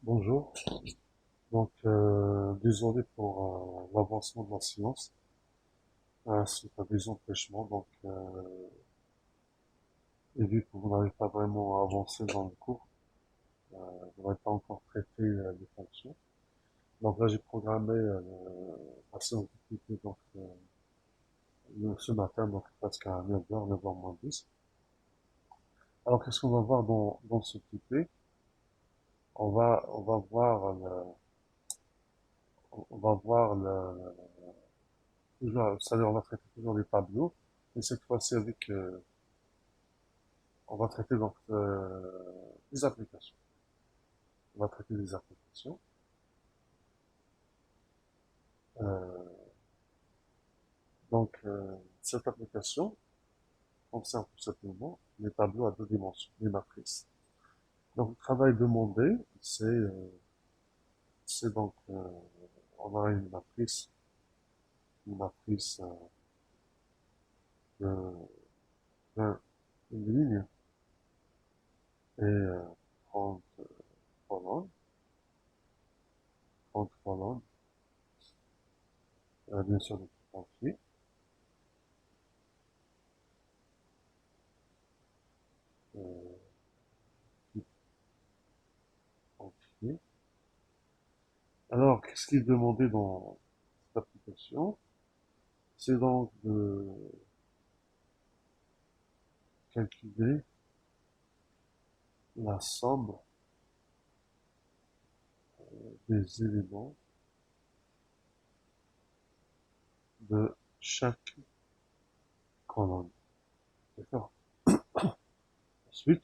Bonjour. Désolé pour l'avancement de la séance suite à des empêchements. Et vu que vous n'avez pas vraiment avancé dans le cours, vous n'avez pas encore traité les fonctions. Donc là, j'ai programmé la séance d'équité ce matin, donc presque à 9h, 9h moins 10. Alors, qu'est-ce qu'on va voir dans ce TP? On va voir on va voir toujours, c'est-à-dire on va traiter toujours les tableaux, et cette fois-ci on va traiter des applications. On va traiter des applications. Euh, cette application concerne tout simplement les tableaux à deux dimensions, les matrices. Donc, le travail demandé, c'est on a une matrice de 20 lignes et 30 colonnes, 30 colonnes, bien sûr, des trucs entiers. Euh, Type entier. Alors, qu'est-ce qui est demandé dans cette application? C'est donc de calculer la somme des éléments de chaque colonne. D'accord? Ensuite,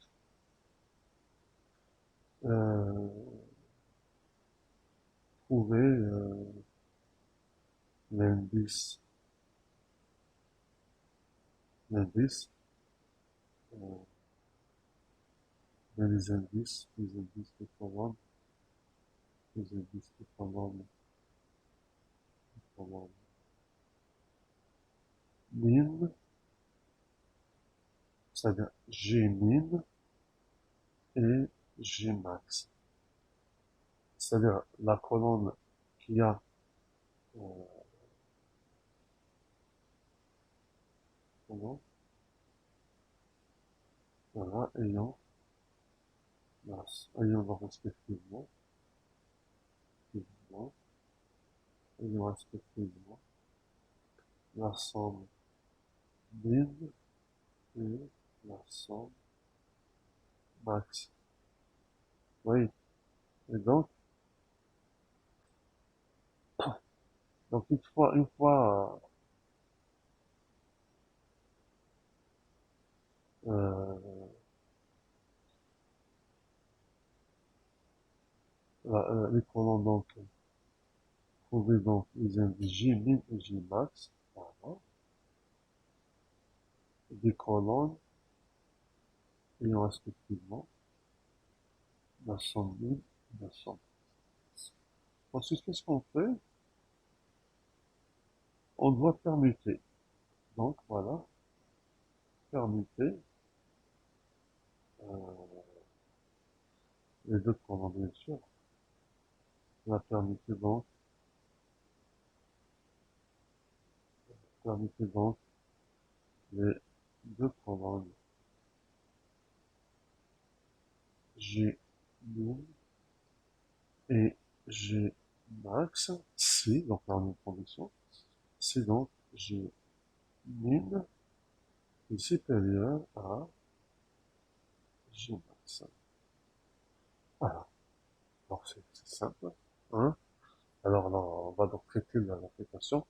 euh, trouver l'indice, l'indice, euh, les indices de colonne, les indices de colonne, colonne min, c'est-à-dire G min et G max. C'est-à-dire la colonne qui a, euh, comment, voilà, ayant donc respectivement, ayant respectivement la somme min et la somme max. Oui. Et donc une fois les colonnes donc trouver donc les indices J min et J max, voilà, des colonnes ayant respectivement la somme min et la somme. Ensuite, qu'est-ce qu'on fait? On doit permuter. Donc voilà, permuter les deux colonnes bien sûr. On va permuter donc les deux colonnes G min et G max si, donc là on a une condition, si donc G min est supérieur à G max. Voilà, donc c'est simple. Hein. Alors là, on va donc traiter l'application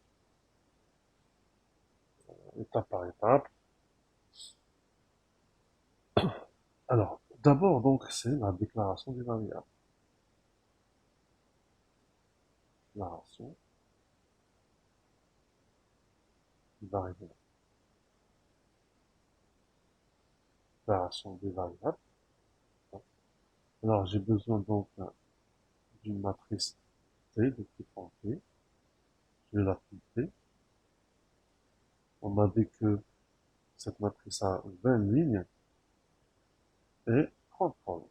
étape par étape. Alors, d'abord donc c'est la déclaration des variables. Déclaration des variables. Déclaration des variables. Alors j'ai besoin donc d'une matrice T de type entier. Je vais l'appliquer. On m'a dit que cette matrice a 20 lignes et 30 colonnes.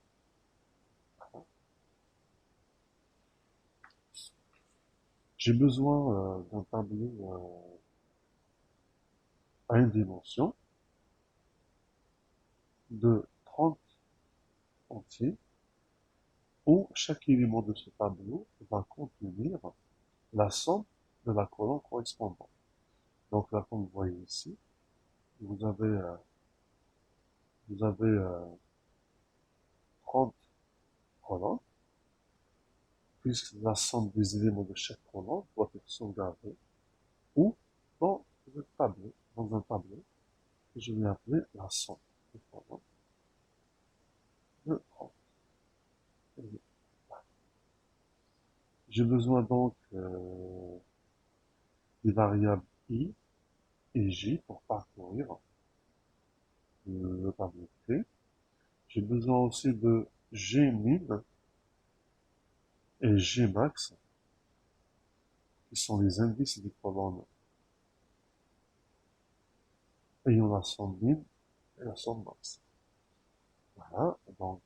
J'ai besoin d'un tableau à une dimension de 30 entiers où chaque élément de ce tableau va contenir la somme de la colonne correspondante. Donc là, comme vous voyez ici, vous avez, euh, vous avez 30 colonnes, puisque la somme des éléments de chaque colonne doit être sauvegardée ou dans dans un tableau que je vais appeler la somme des colonnes de 30. J'ai besoin donc des variables i et j pour parcourir le tableau T. J'ai besoin aussi de Gmin et Gmax, qui sont les indices des colonnes ayant la somme min et la somme max. Voilà, donc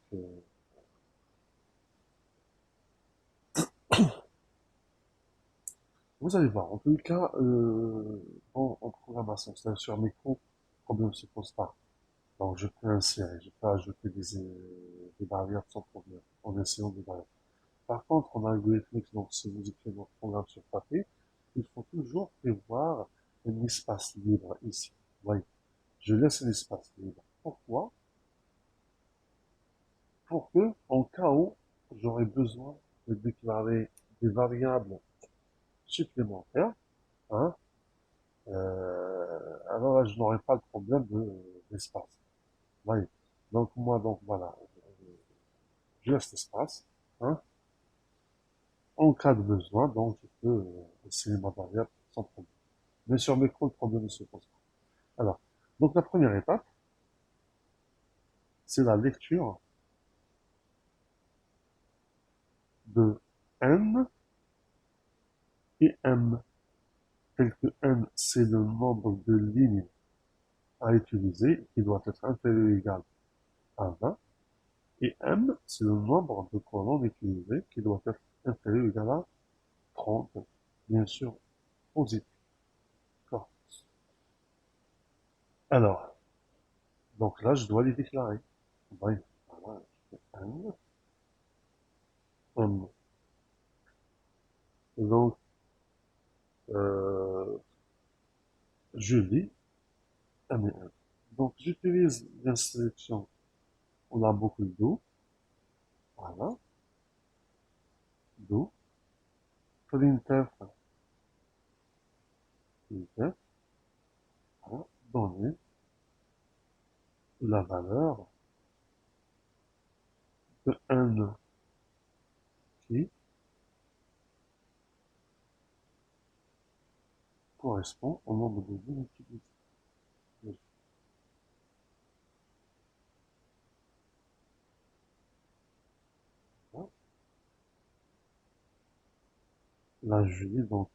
vous allez voir. En tout cas, en programmation, c'est-à-dire sur micro, le problème ne se pose pas. Donc je peux insérer, je peux ajouter des variables sans problème, en essayant des variables. Par contre, en algorithmique, donc si vous écrivez votre programme sur papier, il faut toujours prévoir un espace libre ici. Vous voyez, je laisse un espace libre. Pourquoi? Pour que, en cas où j'aurais besoin de déclarer des variables supplémentaires, hein, alors là, je n'aurai pas le problème d'espace. Vous voyez. Donc moi, donc voilà, je laisse l'espace, hein. En cas de besoin, donc je peux essayer ma variable sans problème. Mais sur mes comptes, le problème ne se pose pas. Alors, donc la première étape, c'est la lecture de n et m, tel que n, c'est le nombre de lignes à utiliser, qui doit être inférieur ou égal à 20, et m, c'est le nombre de colonnes utilisées, qui doit être inférieur ou égal à 30, bien sûr, positif. D'accord. Alors, donc là, je dois les déclarer. Oui, voilà, je fais n, m. Et donc, euh, je lis m et n. Donc, j'utilise l'instruction on a beaucoup d'eau, voilà, d'eau, printf, printf, voilà, donner la valeur de n qui correspond au nombre de lignes utilisées. Voilà. Là, je lis donc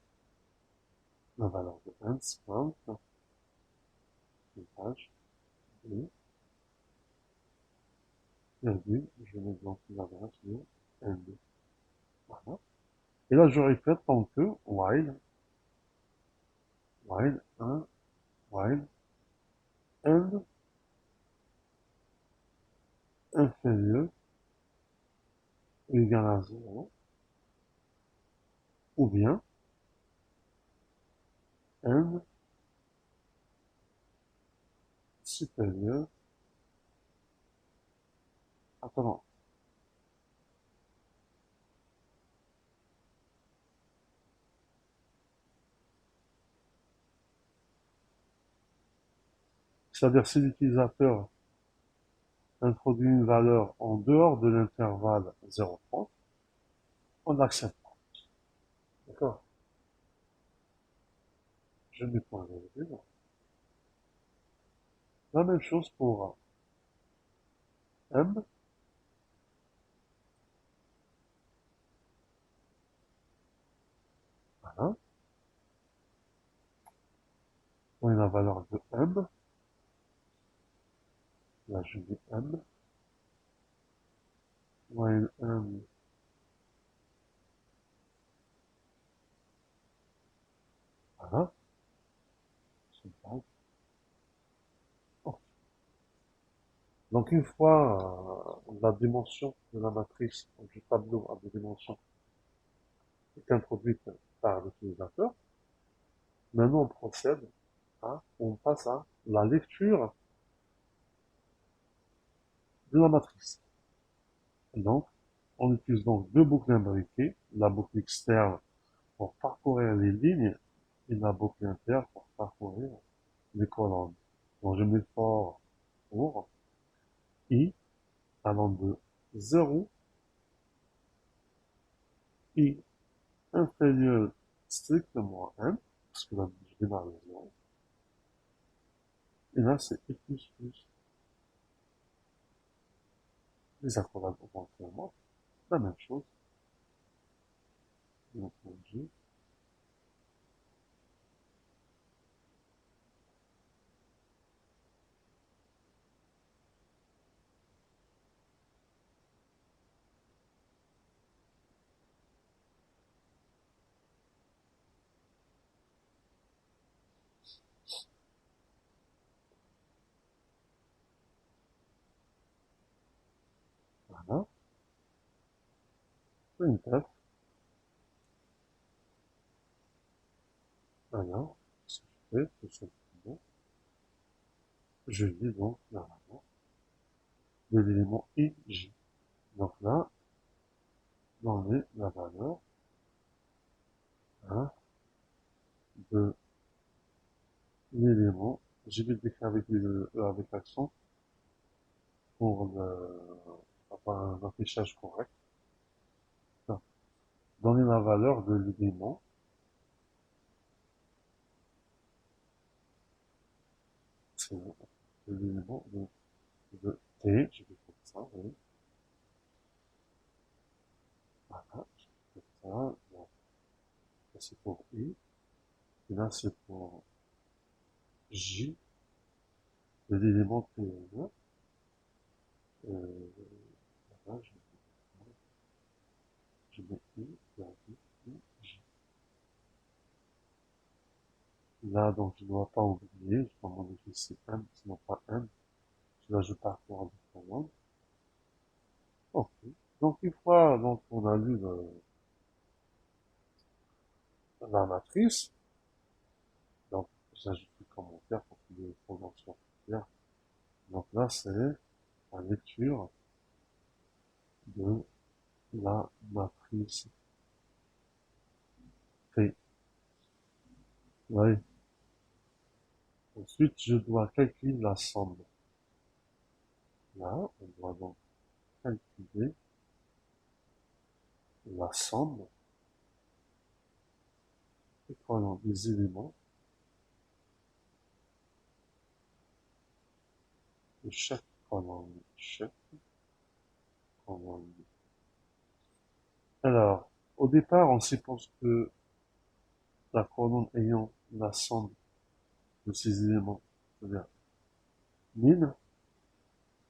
la valeur de n, sprint, page, et virgule, je mets donc la valeur de n. Voilà. Et là, je répète tant que while 1, while n inférieur ou égal à 0, ou bien n supérieur, attends, c'est-à-dire si l'utilisateur introduit une valeur en dehors de l'intervalle 0,30, on accepte. D'accord. Je mets point virgule. La même chose pour M. Voilà. On a la valeur de M. Là, je mets M. While M Voilà. C'est bon. Oh. Donc une fois la dimension de la matrice du tableau à deux dimensions est introduite par l'utilisateur, maintenant on passe à la lecture de la matrice. Donc, on utilise donc deux boucles imbriquées, la boucle externe pour parcourir les lignes et la boucle interne pour parcourir les colonnes. Donc, je mets fort pour i allant de 0, i inférieur strictement à 1, parce que là, je démarre de 0. Et là, c'est i plus les accolades éventuellement. La même chose, bien entendu. Voilà. Printf. Alors, ce que je fais, tout simplement, je lis donc normalement de l'élément i, j. Donc là, on est la valeur, hein, de l'élément. J'ai vais décrire avec le E avec l'accent pour avoir un affichage correct. Enfin, donner la valeur de l'élément. C'est l'élément de T. Je vais faire ça, oui. Voilà, je vais faire ça. Donc, ça c'est pour I. Et là, c'est pour J, de l'élément T1. Euh, voilà, je mets I, I, J. Là, donc, je ne dois pas oublier, je dois modifier c'est M, sinon pas M. Là, je pars pour un commande. Ok. Donc, une fois donc, on a lu la matrice, donc, j'ajoute le commentaire pour que les programmes soient clairs. Donc là, c'est la lecture de la matrice T. Oui. Ensuite, je dois calculer la somme. Là, on doit donc calculer la somme et prenons des éléments de chaque colonne. Chaque colonne. Alors, au départ, on suppose que la colonne ayant la somme de ces éléments, c'est-à-dire 1000,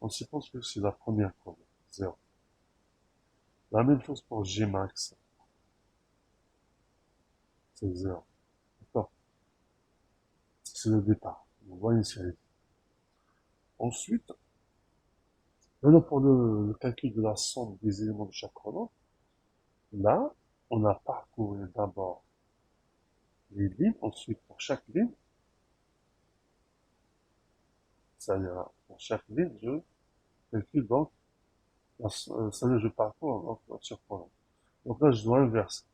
on suppose que c'est la première colonne, 0. La même chose pour Gmax, c'est 0. D'accord. C'est le départ. On voit une série. Ensuite, maintenant pour le calcul de la somme des éléments de chaque colonne, là, on a parcouru d'abord les lignes, ensuite pour chaque ligne, c'est-à-dire pour chaque ligne, je calcule donc, c'est-à-dire je parcours donc, sur colonne. Donc là, je dois inverser.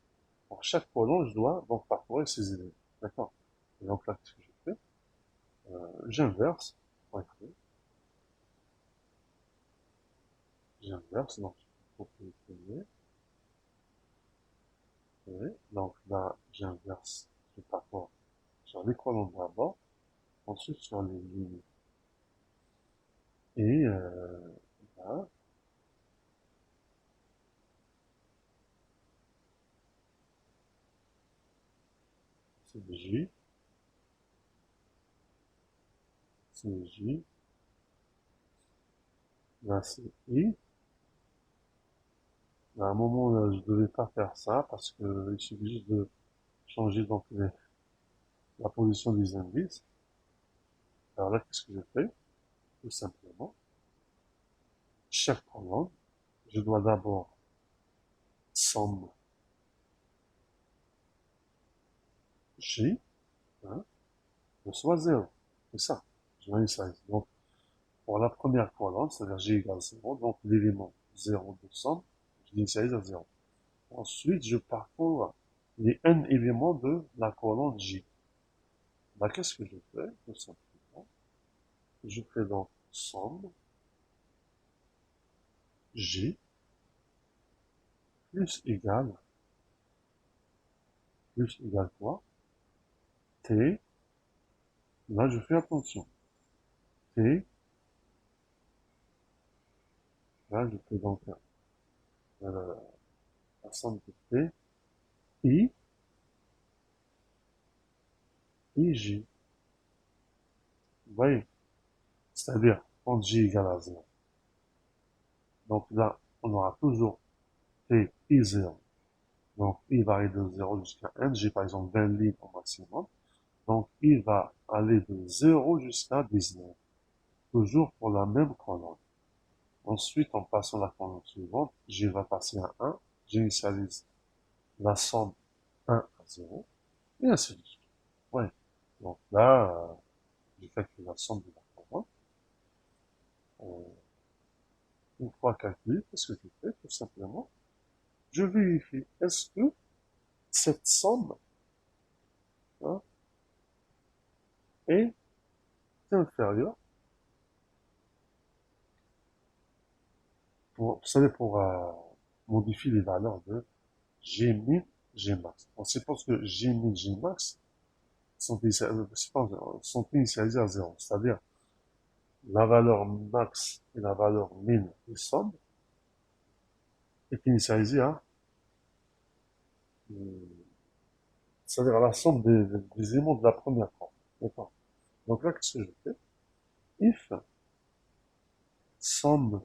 Pour chaque colonne, je dois donc parcourir ces éléments. D'accord. Et donc là, ce que je fais, j'inverse, ouais, j'inverse, donc je peux copier, coller. Donc là, j'inverse, je parcours sur les colonnes d'abord, ensuite sur les lignes. Et là, c'est J, c'est J, là c'est I. À un moment, là, je devais pas faire ça parce que il suffit juste de changer donc la position des indices. Alors là, qu'est-ce que je fais? Tout simplement, chaque colonne, je dois d'abord somme J, hein, de soit 0. C'est ça. Je m'initialise. Donc, pour la première colonne, c'est-à-dire J égale 0, donc l'élément 0 de somme, je l'initialise à 0. Ensuite, je parcours les n éléments de la colonne J. Bah, qu'est-ce que je fais? Tout simplement, je fais donc somme J plus égale quoi? T, là je fais attention. T, là je fais donc euh, la somme de T, I, J. Vous voyez? C'est-à-dire, quand J égale à 0. Donc là, on aura toujours T, I 0. Donc, I va aller de 0 jusqu'à n. J'ai par exemple 20 lignes au maximum. Donc, I va aller de 0 jusqu'à 19. Toujours pour la même colonne. Ensuite, en passant à la colonne suivante, J va passer à 1. J'initialise la somme 1 à 0. Et ainsi de suite. Ouais. Donc là, j'ai calculé la somme de la colonne. Une fois calculé, qu'est-ce que je fais? Tout simplement, je vérifie. Est-ce que cette somme, hein, est inférieure vous savez, pour modifier les valeurs de G min, G max. On suppose que G min, G max sont initialisés à 0. C'est-à-dire, la valeur max et la valeur min des sommes est initialisée à, c'est-à-dire à la somme des éléments de la première forme. D'accord. Donc là, qu'est-ce que je fais? If somme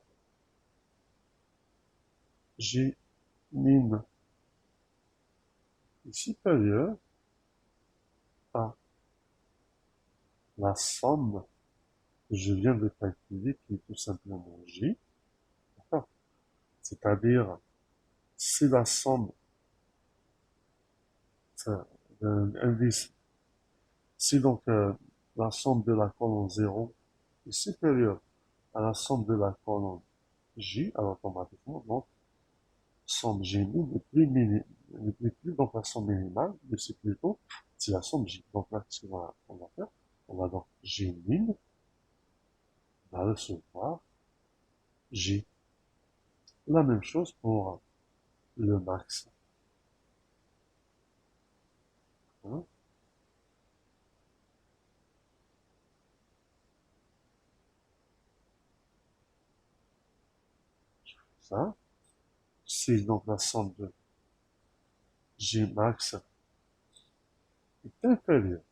G min est supérieure à la somme que je viens de calculer, qui est tout simplement J, d'accord. C'est-à-dire, si la somme, d'un indice, si donc la somme de la colonne 0 est supérieure à la somme de la colonne J, alors automatiquement, donc, somme J n'est plus donc la somme minimale, mais c'est plutôt, c'est la somme J. Donc là, qu'est-ce qu'on va faire? On va donc J min va recevoir J. La même chose pour le max. Hein. Ça, c'est donc la somme de J max est inférieure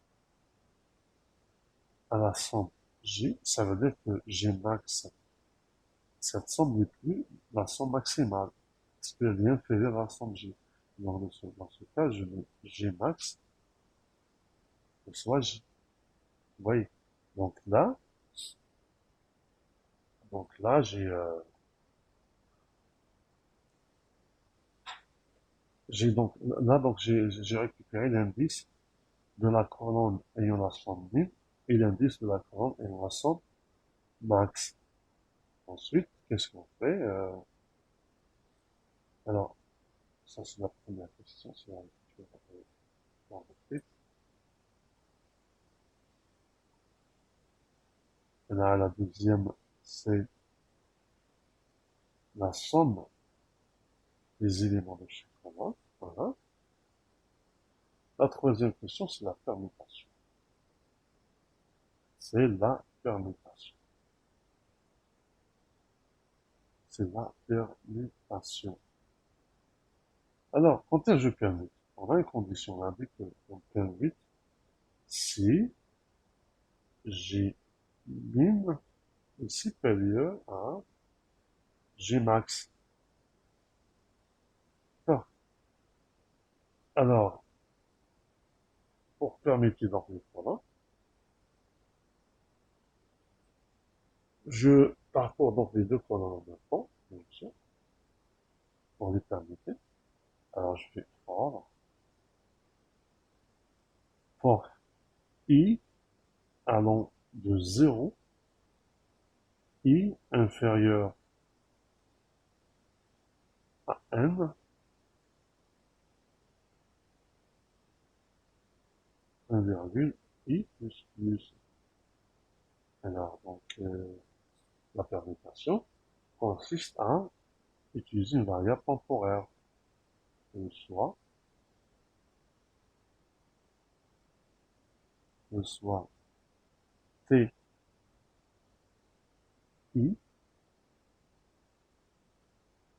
à la somme J, ça veut dire que J max, cette somme n'est plus la somme maximale, parce qu'elle est inférieure à la somme J. Donc, dans ce cas, je mets J max, soit J. Vous voyez? Donc là, donc là, j'ai récupéré l'indice de la colonne ayant la somme min et l'indice de la colonne ayant la somme max. Ensuite, qu'est-ce qu'on fait? Alors, ça c'est la première question, c'est la lecture dans le texte. Et là, la deuxième, c'est la somme des éléments de chaque colonne. Voilà. La troisième question, c'est la permutation. C'est la permutation. C'est la permutation. Alors, quand est-ce que je permute? On a une condition, on indique qu'on permute si J min est supérieur à J max. Ah. Alors, pour permettre donc les colonnes, je parcours donc les deux colonnes en même temps, bien sûr, pour les permettre. Alors je fais for i allant de 0, i inférieur à n, 1 virgule, i plus plus. Alors donc la permutation consiste à utiliser une variable temporaire, soit ti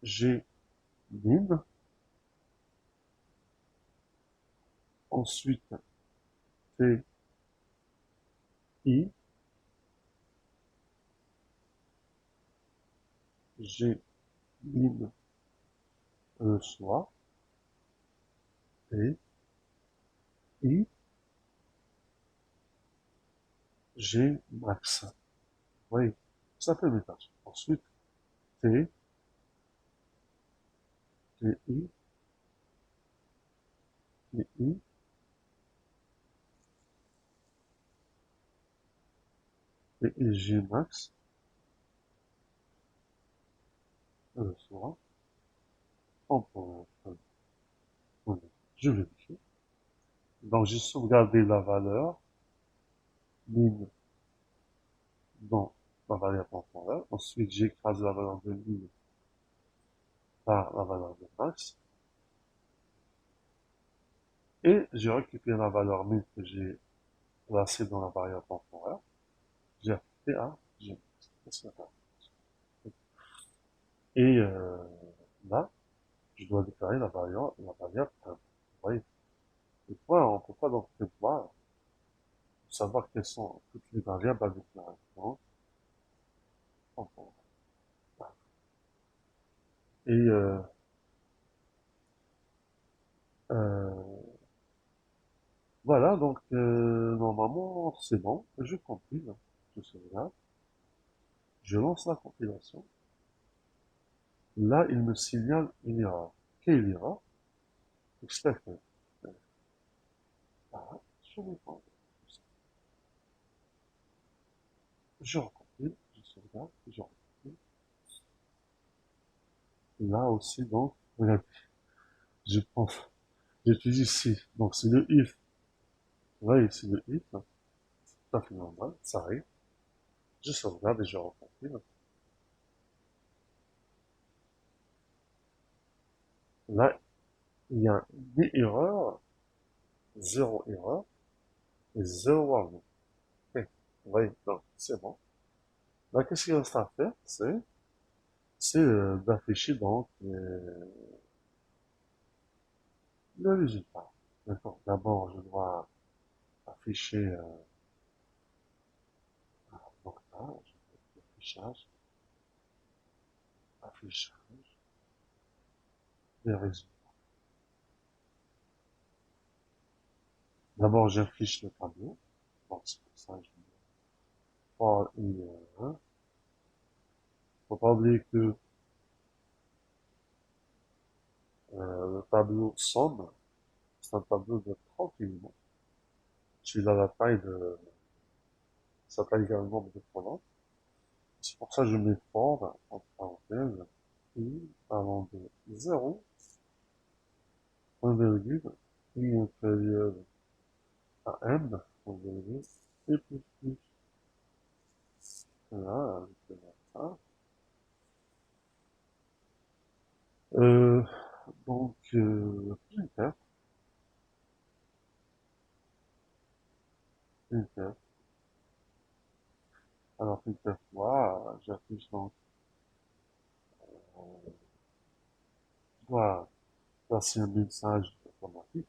g min, ensuite ti g min soit ti g max. Oui, ça permutation. Ensuite t ti ti ti g max soit temporaire. Je vérifie. Donc j'ai sauvegardé la valeur min dans la variable temporaire. Ensuite, j'écrase la valeur de min par la valeur de max. Et je récupère la valeur min que j'ai placée dans la variable temporaire. J'ai appliqué à g. Et là, je dois déclarer la variable 1. Vous voyez. Et quoi, on ne peut pas donc prévoir, savoir quelles sont toutes les variables à déclarer. Donc, et euh, voilà, donc normalement c'est bon, je compile, je sauvegarde, je lance la compilation. Là, il me signale une erreur. Quelle erreur? Expected. Ah, je vais prendre. Je recompile, je sauvegarde, je recompile. Là aussi, donc, regardez, je prends, j'utilise ici, donc c'est le if. Là, ici le if, tout à fait normal, ça arrive. Je sauvegarde et je recompile. Là, il y a ni erreur, zéro erreur et zéro warning. Ok, vous voyez, donc c'est bon. Là, qu'est-ce qu'il reste à faire? C'est d'afficher donc le résultat. D'accord. D'abord, je dois afficher donc là, je fais affichage, affichage des résultats. D'abord, j'affiche le tableau. Donc, c'est pour ça que je mets for i1. Faut pas oublier que le tableau somme, c'est un tableau de 30 éléments. Celui a la taille de, sa taille égale le nombre de colonnes. C'est pour ça que je mets for, entre parenthèses, i allant de 0, 1 virgule, i inférieur à m, 1 virgule, et plus. Là, je vais faire ça. Euh, donc, printf, printf. Alors, printf, là, j'affiche donc, je dois passer un message automatique,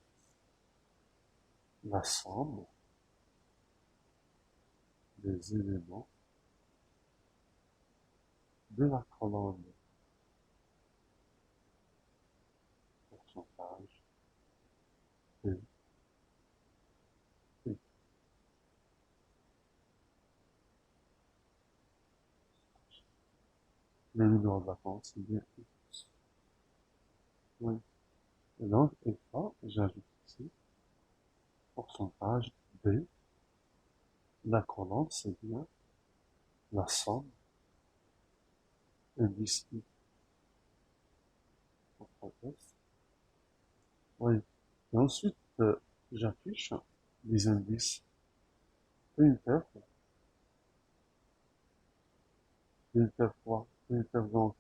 la somme des éléments de la colonne pourcentage P le numéro de la colonne, c'est bien X. Oui. Et donc, et là, j'ajoute ici, pourcentage B, la colonne, c'est bien la somme, indice I, S. Oui. Et ensuite, j'affiche les indices printf, printf quoi? Printf, donc,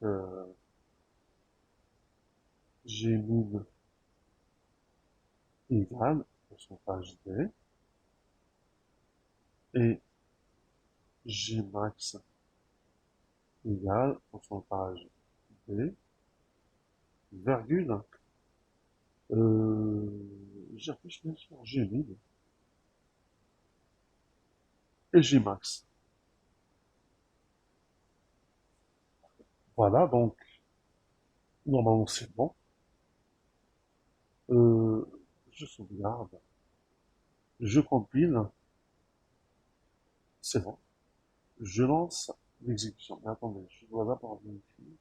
j'ai mis égale pourcentage D et Gmax égale pourcentage D, virgule, j'affiche bien sûr Gmid et Gmax. Voilà, donc, normalement c'est bon. Euh, je sauvegarde, je compile, c'est bon. Je lance l'exécution. Mais attendez, je dois d'abord vérifier.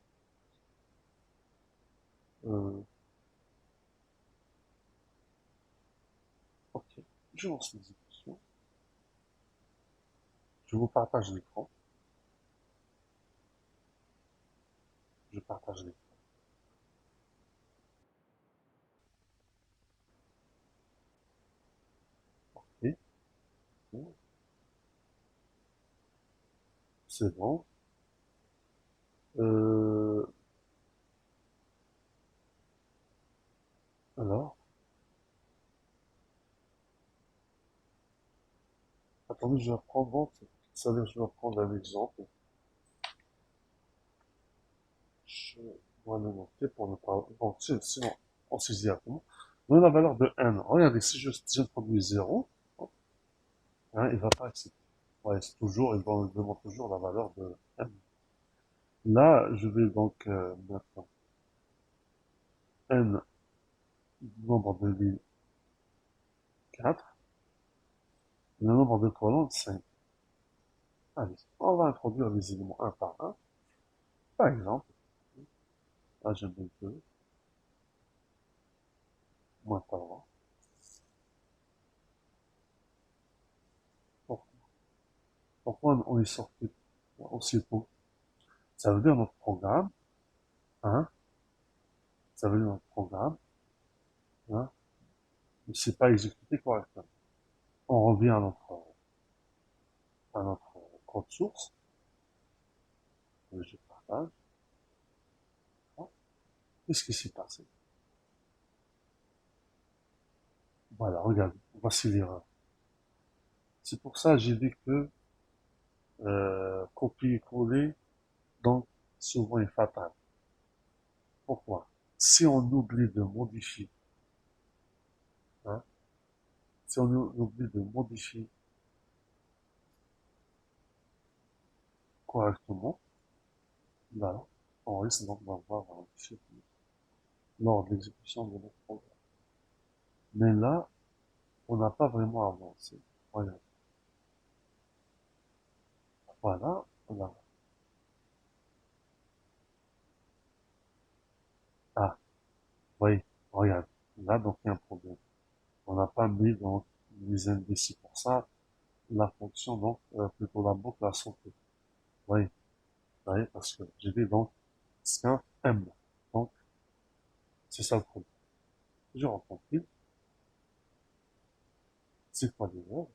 Euh, ok, je lance l'exécution. Je vous partage l'écran. Je partage l'écran. Et c'est bon. Euh, alors, attendez, je vais prendre, ça veut dire, je vais prendre un exemple. Je dois le noter pour ne pas, bon, sinon, on sait directement. Donne la valeur de n. Regardez, si j'introduis 0, hein, il va pas accepter. Ouais, c'est toujours, il demande toujours la valeur de n. Là, je vais donc mettre n nombre de lignes 4, le nombre de colonnes 5. Allez, on va introduire les éléments un par un. Par exemple, là je mets 2, moins 3. Pourquoi, pourquoi on est sorti aussi tôt? Ça veut dire notre programme, hein, ça veut dire notre programme, hein, ne s'est pas exécuté correctement. On revient à notre code source, que je partage. Qu'est-ce qui s'est passé? Voilà, regarde, voici l'erreur. C'est pour ça que j'ai dit que copier-coller, donc, souvent est fatal. Pourquoi? Si on oublie de modifier, hein, si on oublie de modifier correctement, là, on risque donc d'avoir un défi lors de l'exécution de notre programme. Mais là, on n'a pas vraiment avancé. Voilà, voilà, voilà. Ah, oui, regarde. Là, donc, il y a un problème. On n'a pas mis donc les indices. Pour ça, la fonction, donc, plutôt la boucle a sauté. Oui, oui, parce que j'ai dit donc, c'est un M. Donc, c'est ça le problème. Je recompile. C'est quoi l'erreur?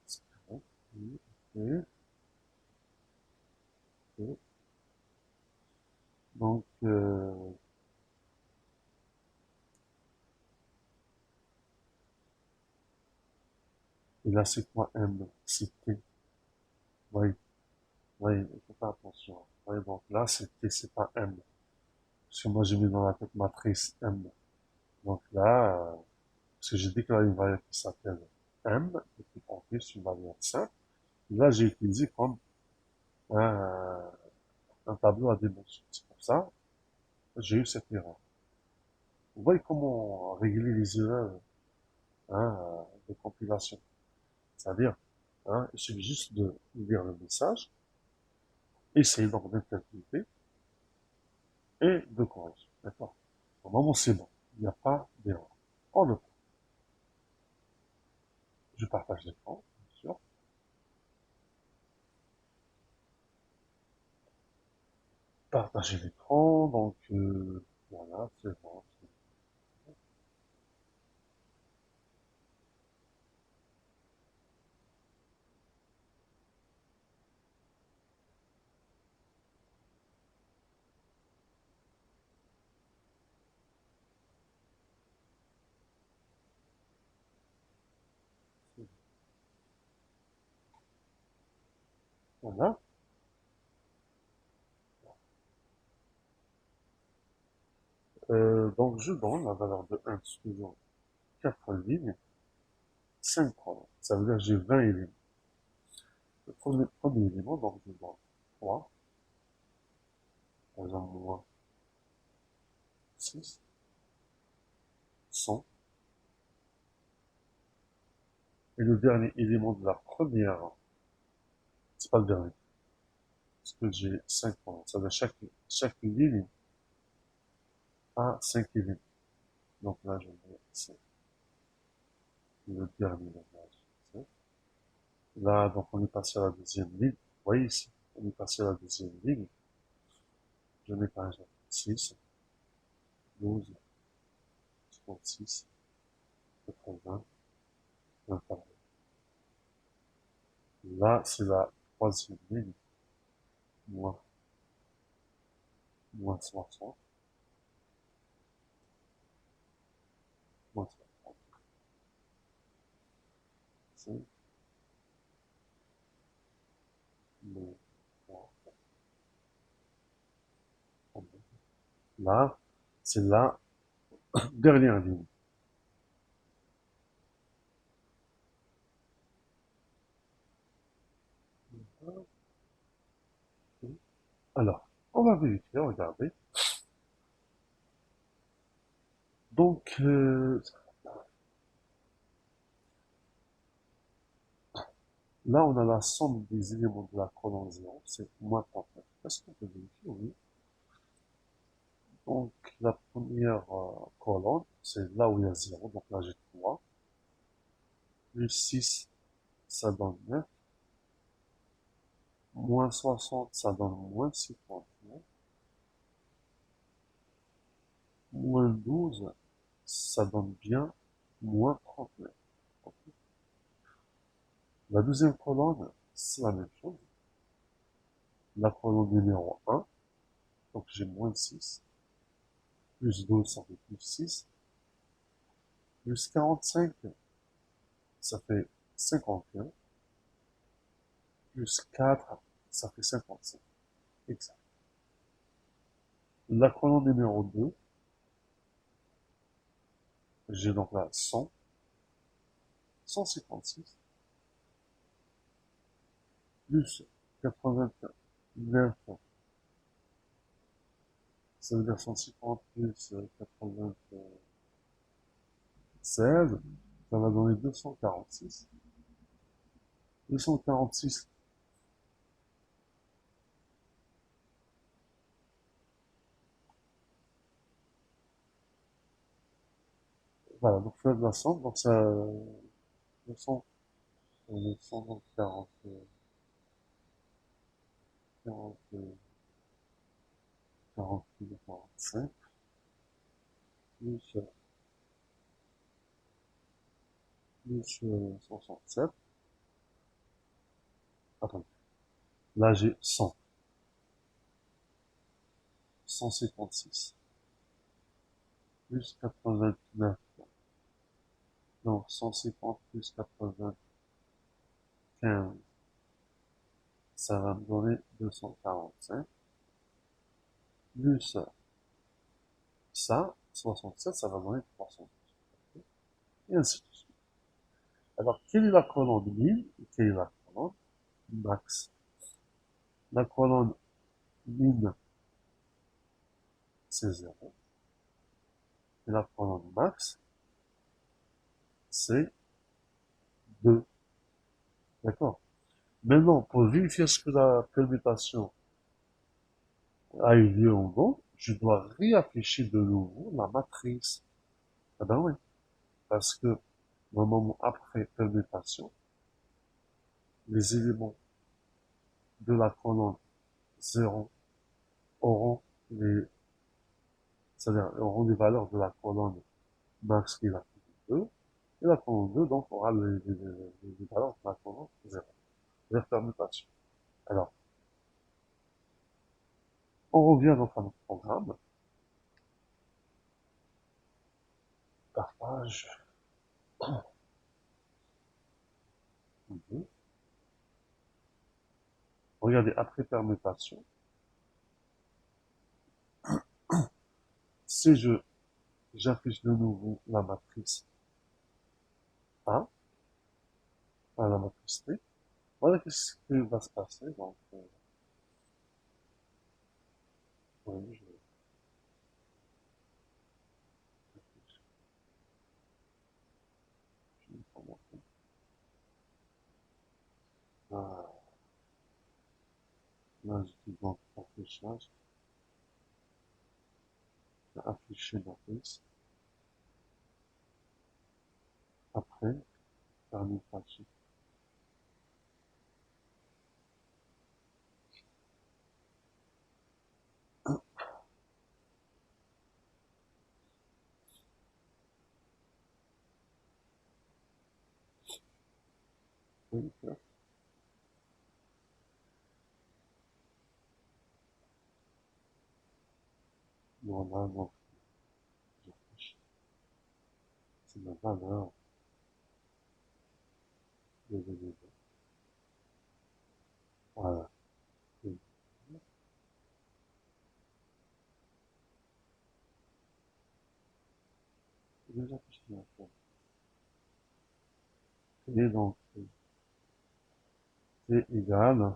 C'est correct. Oui, ok, ok. Donc, et là, c'est quoi M? C'est T. Oui, oui, il faut faire attention. Oui, donc là, c'est T, c'est pas M. Parce que moi, j'ai mis dans la tête matrice M. Donc là, parce que j'ai déclaré une variable qui s'appelle M, et puis en plus, une variable simple. Là, j'ai utilisé comme un, un tableau à dimension. C'est pour ça que j'ai eu cette erreur. Vous voyez comment régler les erreurs, hein, de compilation. C'est-à-dire, hein, il suffit juste de lire le message, essayer donc d'interpréter et de corriger. D'accord? Normalement, c'est bon. Il n'y a pas d'erreur. On le fait. Je partage l'écran, bien sûr. Partager l'écran, donc voilà, c'est bon. Voilà. Donc je donne la valeur de 1 sur 4 lignes, 5 colonnes. Ça veut dire que j'ai 20 éléments. Le premier élément, donc je donne 3, par exemple moins 6, 100. Et le dernier élément de la première, c'est pas le dernier, parce que j'ai 5 colonnes. Ça veut dire chaque ligne a 5 éléments. Donc là, je mets 5. Le dernier langage, 5. Là, donc on est passé à la deuxième ligne. Vous voyez ici, on est passé à la deuxième ligne. Je mets par exemple 6, 12, 36, 80, 21. Là, c'est la troisième ligne. Moins, moins 60, moins 65, moins 3, là, c'est la dernière ligne. Alors, on va vérifier, regardez. Donc, là, on a la somme des éléments de la colonne 0, c'est moins 39. Est-ce qu'on peut vérifier? Oui. Donc, la première colonne, c'est là où il y a 0, donc là j'ai 3. Plus 6, ça donne 9. Moins 60, ça donne moins 59. Moins 12, ça donne bien moins 39. La deuxième colonne, c'est la même chose. La colonne numéro 1, donc j'ai moins 6. Plus 12, ça fait plus 6. Plus 45, ça fait 51. Plus 4, ça fait 55. Exact. La colonne numéro 2, j'ai donc là 100, 156, plus 89, ça veut dire 150 plus 96, ça va donner 246. 246, voilà, donc faire de la somme, donc ça, 200, 240, 40, 45, plus, plus 67, attends, là j'ai 100, 156, plus 89, donc 150 plus 95, ça va me donner 245, plus ça, 67, ça va donner 300, et ainsi de suite. Alors, quelle est la colonne min et quelle est la colonne max? La colonne min, c'est 0, et la colonne max, c'est 2. D'accord? Maintenant, pour vérifier ce que la permutation a eu lieu ou non, je dois réafficher de nouveau la matrice. Ah ben oui, parce que normalement, après permutation, les éléments de la colonne 0 auront les, c'est-à-dire auront les valeurs de la colonne max qui est la colonne 2, et la colonne 2 donc aura les valeurs de la colonne 0. C'est-à-dire permutation. Alors, on revient donc à notre programme. Partage. Regardez, après permutation, si j'affiche de nouveau la matrice A, à la matrice T, voilà ce qui va se passer. Donc, oui, je vais vous montrer. Ah, là, je dis donc affichage, afficher matrice, après permutation. Oui, là, voilà, donc, j'affiche. C'est la valeur des éléments. Voilà. Et j'affiche la valeur. Et donc, T égale,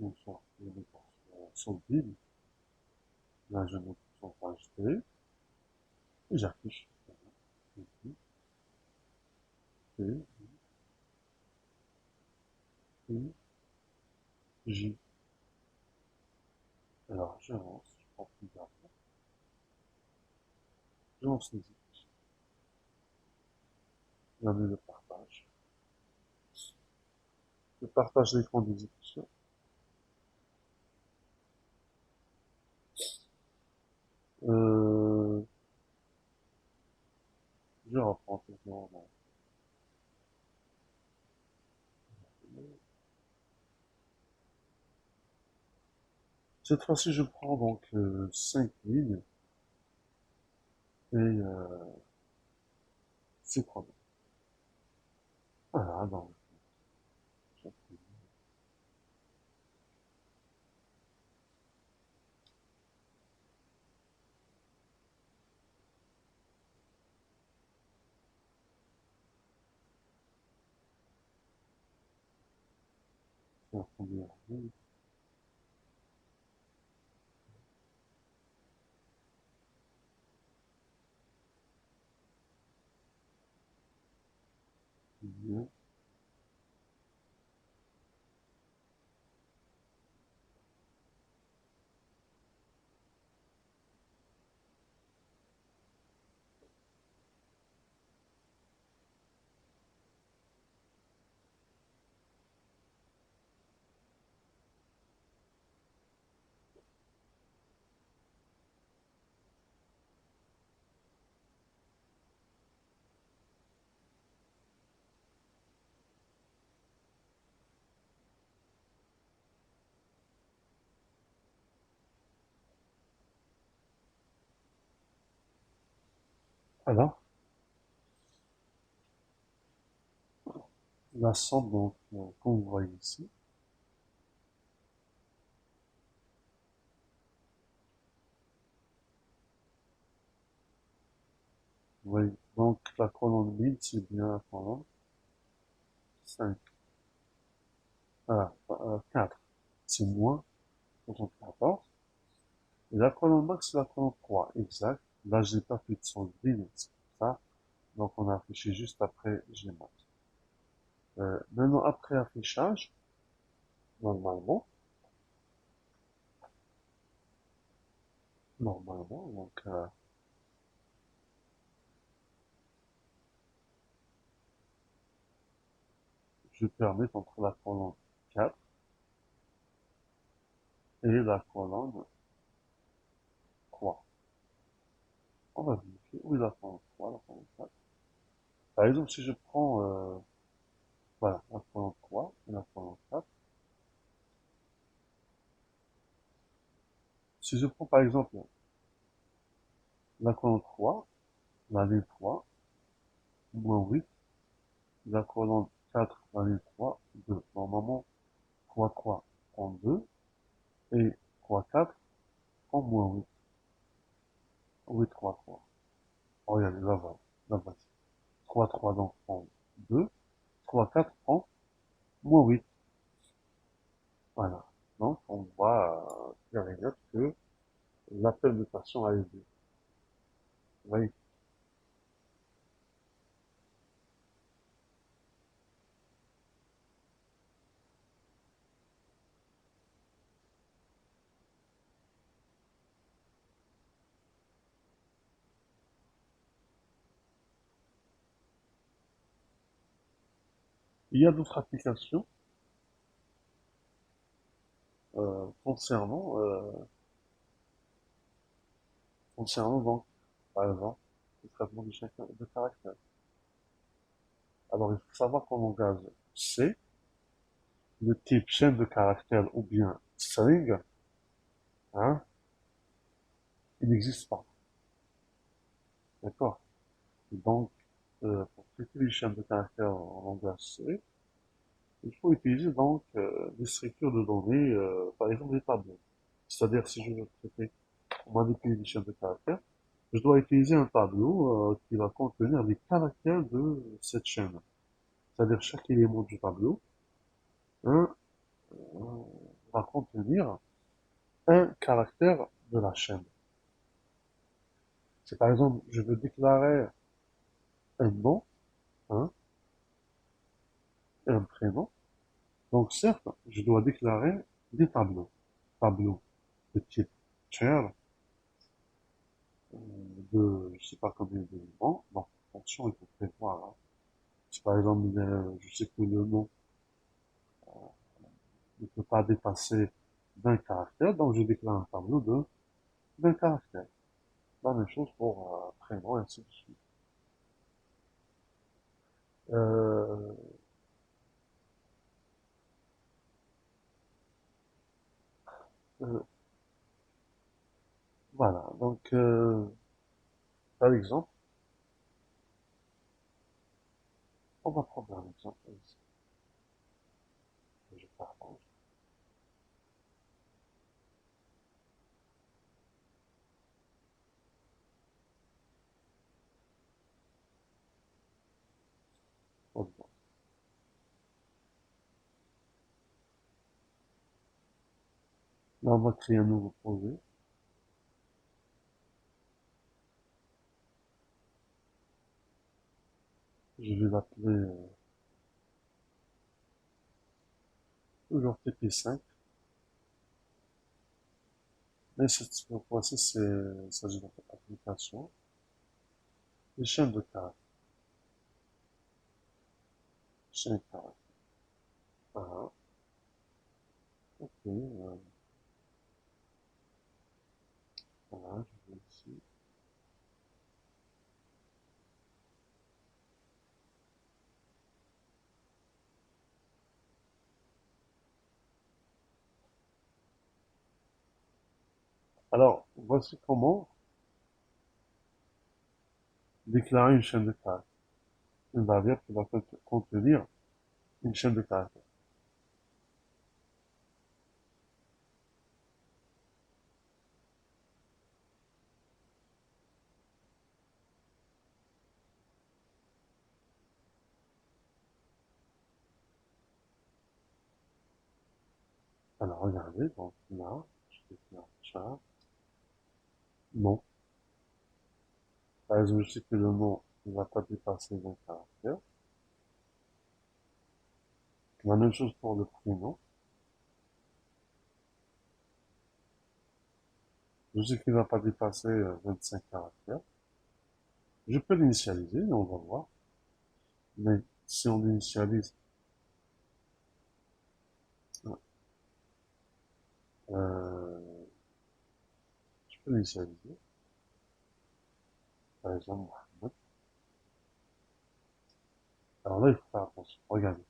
on sort le sur vide. Là, je mets le pourcentage T, et j'affiche. T, T, T, J. Alors, je lance, je prends plus d'argent, je lance les équations, je mets le partage. Je partage l'écran d'exécution. Euh, je reprends toujours. Cette fois-ci, je prends donc 5 lignes et c'est chrono. Voilà, donc, c'est la première ligne. Bien. Alors, la somme, donc, comme vous voyez ici, vous voyez, donc la colonne 1000, c'est bien la colonne 5. Voilà, 4. C'est moins 74. Et la colonne max, c'est la colonne 3. Exact. Là, j'ai pas fait de son vide, c'est pour ça. Donc on a affiché juste après Gmail. Maintenant, après affichage, normalement, donc je permets entre la colonne 4 et la colonne 3. On va vérifier où est la colonne 3, la colonne 4. Par exemple, si je prends voilà, la colonne 3 et la colonne 4, si je prends par exemple la colonne 3, la ligne 3, moins 8, la colonne 4, la ligne 3, 2. Normalement, 3, 3 prend 2 et 3, 4 prend moins 8. 8, 3, 3. Oh, regardez, là, voici. 3, 3 donc prend 2, 3, 4 prend moins 8. Voilà. Donc, on voit clair et net que l'appel de patient a eu lieu. Vous voyez. Il y a d'autres applications concernant donc, par exemple, le traitement du chacun de caractère. Alors, il faut savoir qu'en langage C, le type chaîne de caractère ou bien string, hein, il n'existe pas. D'accord? Donc, pour traiter les chaînes de caractères en langage C, il faut utiliser donc des structures de données, par exemple des tableaux. C'est-à-dire, si je veux traiter, manipuler les chaînes de caractères, je dois utiliser un tableau qui va contenir les caractères de cette chaîne. C'est-à-dire, chaque élément du tableau hein, va contenir un caractère de la chaîne. Si par exemple, je veux déclarer un nom hein, et un prénom, donc certes, je dois déclarer des tableaux. Tableaux de type char, de je sais pas combien d'éléments. Donc, attention, il faut prévoir. Hein. Si par exemple, je sais que le nom ne peut pas dépasser d'un caractère, donc je déclare un tableau de d'un caractère. La même chose pour prénom et ainsi de suite. Euh, euh, voilà, donc par exemple, on va prendre un exemple ici. Je partage. Bon, là, on va créer un nouveau projet. Je vais l'appeler toujours TP5. Mais cette fois-ci, il s'agit d'une application. Les chaînes de caractères. Chaîne de caractères. Ah, ok. Voilà, je vais ici. Alors, voici comment déclarer une chaîne de caractères. Une variable qui va contenir une chaîne de caractères. Alors, regardez, donc là, je déclare char, nom. Par exemple, je sais que le nom ne va pas dépasser 20 caractères. La même chose pour le prénom. Je sais qu'il ne va pas dépasser 25 caractères. Je peux l'initialiser, on va voir. Mais si on l'initialise, euh, je peux l'initialiser. Par exemple, Mohamed. Alors là, il faut faire attention. Regardez.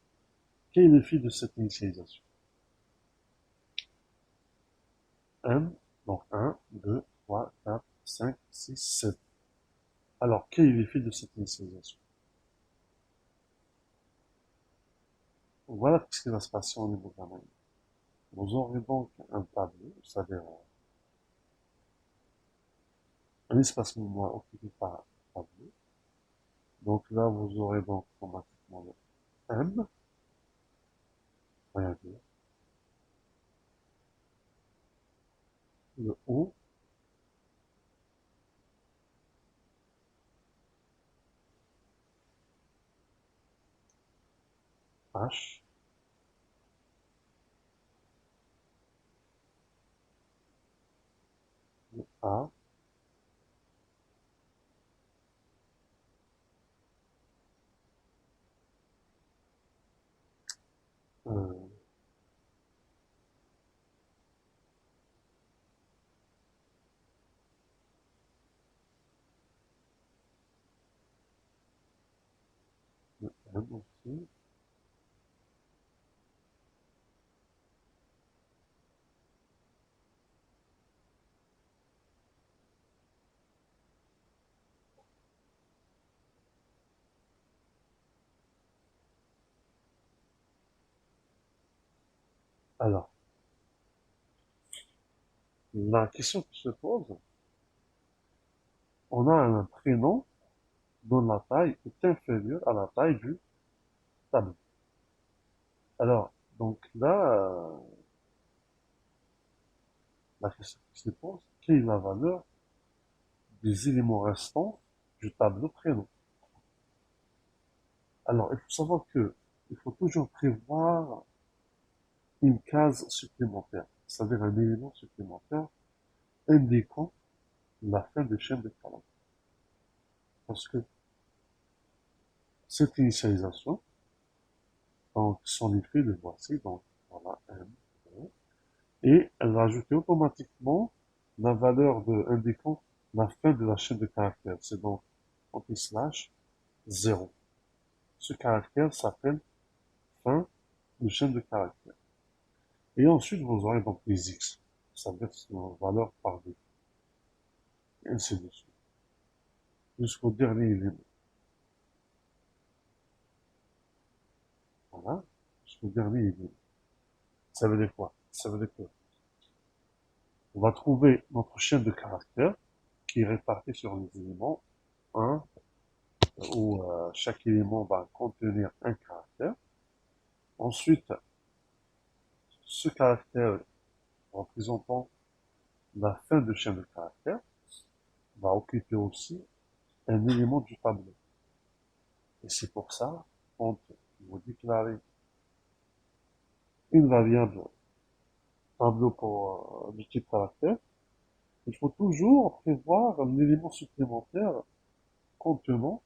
Quel est le fil de cette initialisation? M, donc 1, 2, 3, 4, 5, 6, 7. Alors, quel est le fil de cette initialisation? Voilà ce qui va se passer au niveau de la main. Vous aurez donc un tableau, c'est-à-dire un espace mémoire occupé par un tableau. Donc là, vous aurez donc automatiquement le M, regardez, le O, H, le A, euh, le M aussi. Alors, la question qui se pose, on a un prénom dont la taille est inférieure à la taille du tableau. Alors, donc là, la question qui se pose, quelle est la valeur des éléments restants du tableau prénom? Alors, il faut savoir que il faut toujours prévoir une case supplémentaire, c'est-à-dire un élément supplémentaire indiquant la fin de chaîne de caractères. Parce que cette initialisation, donc son effet, le voici, donc voilà, M, et elle va ajouter automatiquement la valeur indiquant la fin de la chaîne de caractères. C'est donc entre slash 0. Ce caractère s'appelle fin de chaîne de caractères. Et ensuite, vous aurez donc les X. Ça veut dire une valeur par deux. Et ainsi de suite. Jusqu'au dernier élément. Voilà. Jusqu'au dernier élément. Ça veut dire quoi? Ça veut dire que on va trouver notre chaîne de caractères qui est répartie sur les éléments 1, où chaque élément va contenir un caractère. Ensuite, ce caractère représentant la fin de chaîne de caractères va occuper aussi un élément du tableau. Et c'est pour ça, quand vous déclarez une variable tableau pour du type caractère, il faut toujours prévoir un élément supplémentaire contenant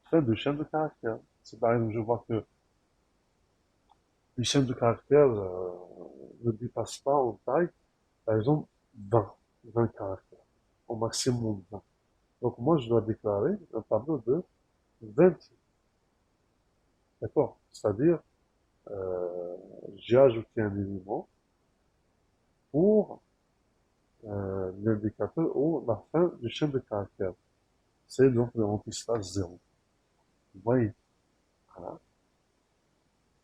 fin de chaîne de caractères. Si par exemple je vois que les chaînes de caractères ne dépassent pas en taille, par exemple 20 caractères, au maximum 20. Donc moi je dois déclarer un tableau de 20, d'accord? C'est-à-dire j'ai ajouté un élément pour l'indicateur ou la fin de chaîne de caractères. C'est donc le remplissage 0. Vous voyez? Voilà.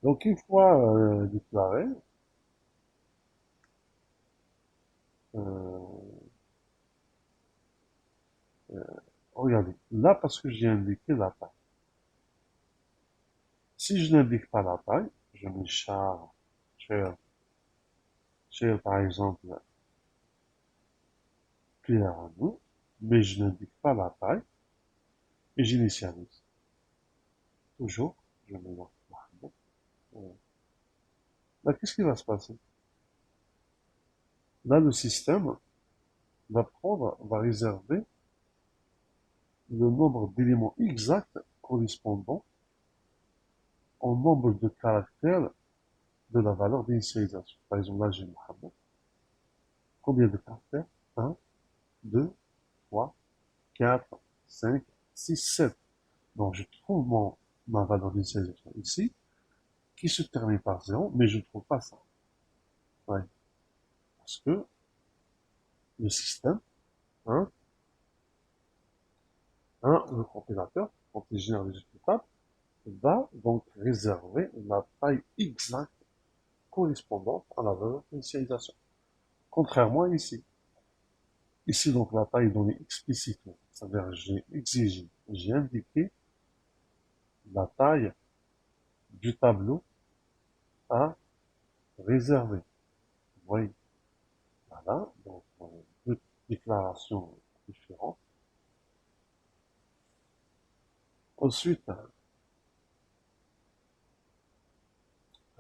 Donc une fois déclaré, euh, euh, regardez, là parce que j'ai indiqué la taille. Si je n'indique pas la taille, je mets char, share, share par exemple, clair à nous, mais je n'indique pas la taille, et j'initialise. Toujours, je mets Mohamed. Là, qu'est-ce qui va se passer? Là, le système va réserver le nombre d'éléments exacts correspondant au nombre de caractères de la valeur d'initialisation. Par exemple, là, j'ai Mohamed. Combien de caractères? Un, 2, 3, 4, 5, 6, 7. Donc, je trouve ma valeur d'initialisation ici, qui se termine par 0, mais je ne trouve pas ça. Ouais. Parce que le système, hein, le compilateur, quand il génère les exécutables, va donc réserver la taille exacte correspondante à la valeur d'initialisation. Contrairement à ici. Ici, donc, la taille est donnée explicitement. C'est-à-dire, j'ai exigé, j'ai indiqué la taille du tableau à réserver. Vous voyez, voilà, donc, deux déclarations différentes. Ensuite,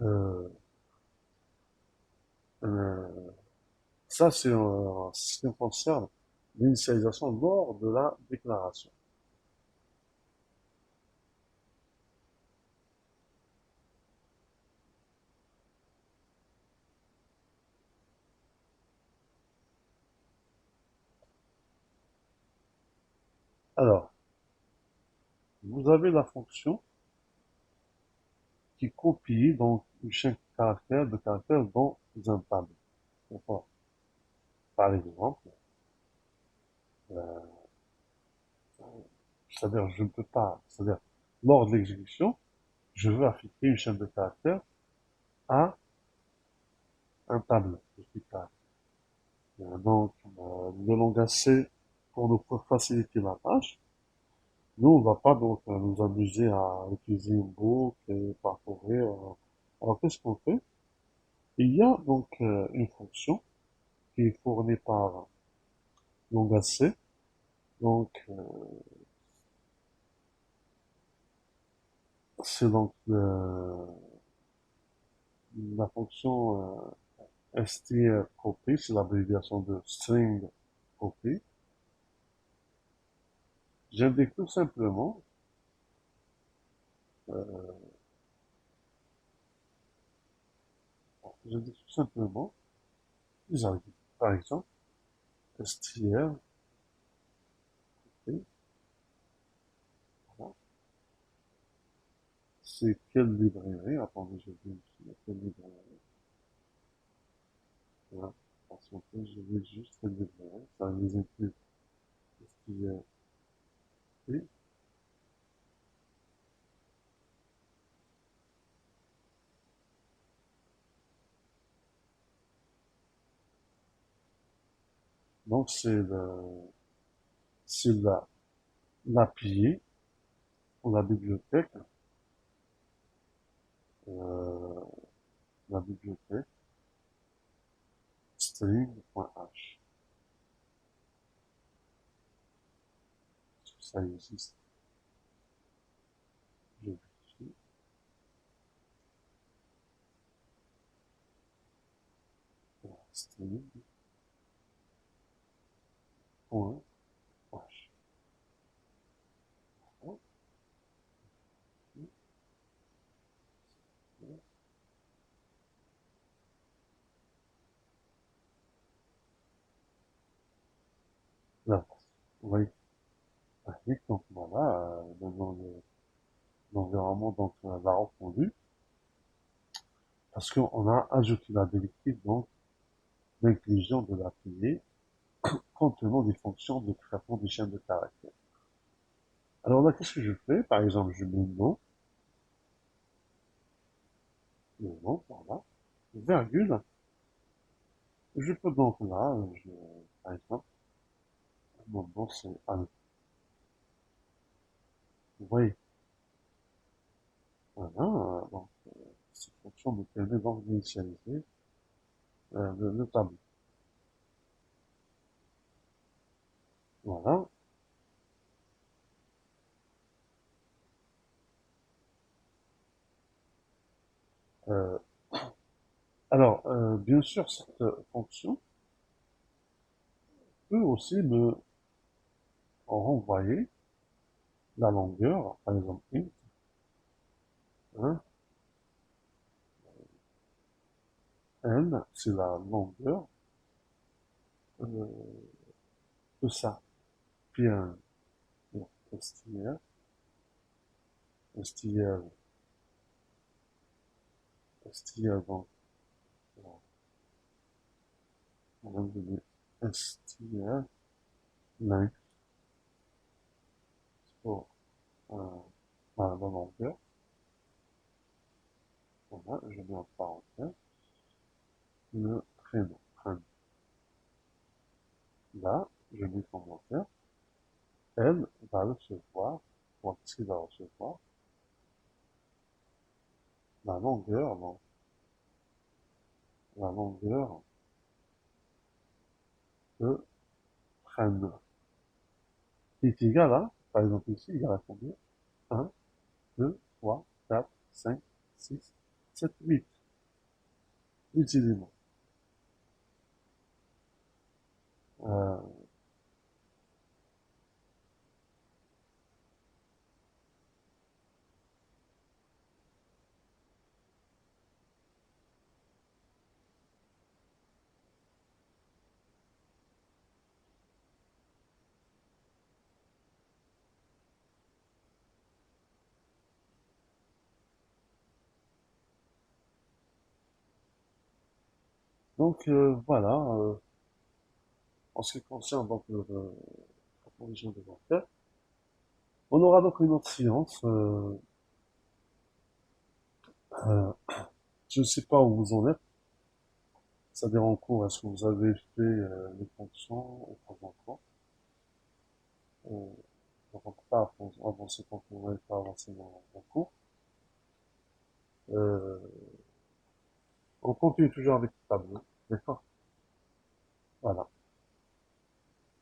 euh, euh, ça, c'est ce qui concerne l'initialisation lors de la déclaration. Alors, vous avez la fonction qui copie donc une chaîne de caractères dans un tableau. D'accord. Par exemple, euh, c'est-à-dire je ne peux pas, c'est-à-dire lors de l'exécution, je veux affecter une chaîne de caractères à un tableau de type caractère. Donc, le langage C, pour nous faciliter la tâche, nous, on ne va pas donc nous amuser à utiliser une boucle et parcourir. Alors, qu'est-ce qu'on fait? Il y a donc une fonction qui est fournie par langage C. Donc, c'est donc la fonction strcopy, c'est l'abréviation de string copy. J'indique tout simplement euh, j'indique tout simplement, j'indique par exemple str copy, voilà. C'est quelle librairie? Attendez, je vais quelle librairie. Voilà. Parce qu'en fait, je vais juste quelle librairie. Ça les inclut strcopy. Donc, c'est l'API ou la bibliothèque, euh, la bibliothèque string.h. Est-ce que ça existe? Je vérifie. String.h. Là, vous voyez, donc voilà, dans l'environnement donc l'a reconduit, parce qu'on a ajouté la directive donc l'inclusion de l'API contenant des fonctions de traitement des chaînes de caractères. Alors là, qu'est-ce que je fais? Par exemple, je mets le nom, voilà, virgule. Je peux donc là, par exemple, mon nom c'est Al. Vous voyez, voilà, donc cette fonction me permet donc d'initialiser le tableau. Voilà, Euh, alors, bien sûr, cette fonction peut aussi me renvoyer la longueur, par exemple int, hein, n, c'est la longueur euh, de ça. Puis un str, str, str, donc, on va donner str, length, pour la longueur. Voilà, je mets en parenthèse le prénom. Là, je mets commentaire. Elle va recevoir, bon, qu'est-ce qu'il va recevoir? La longueur, non, la longueur de prenne, qui est égal à, par exemple ici, égal à combien? Un, 2, 3, 4, 5, 6, 7, 8. 8 éléments. Euh, donc voilà, en ce qui concerne donc la proposition des enquêtes, on aura donc une autre séance. Euh, je ne sais pas où vous en êtes. C'est-à-dire en cours, est-ce que vous avez fait les fonctions ou pas encore? Euh, donc on peut pas avancer tant qu'on n'avait pas avancé dans le cours. Euh, on continue toujours avec le tableau. D'accord? Voilà.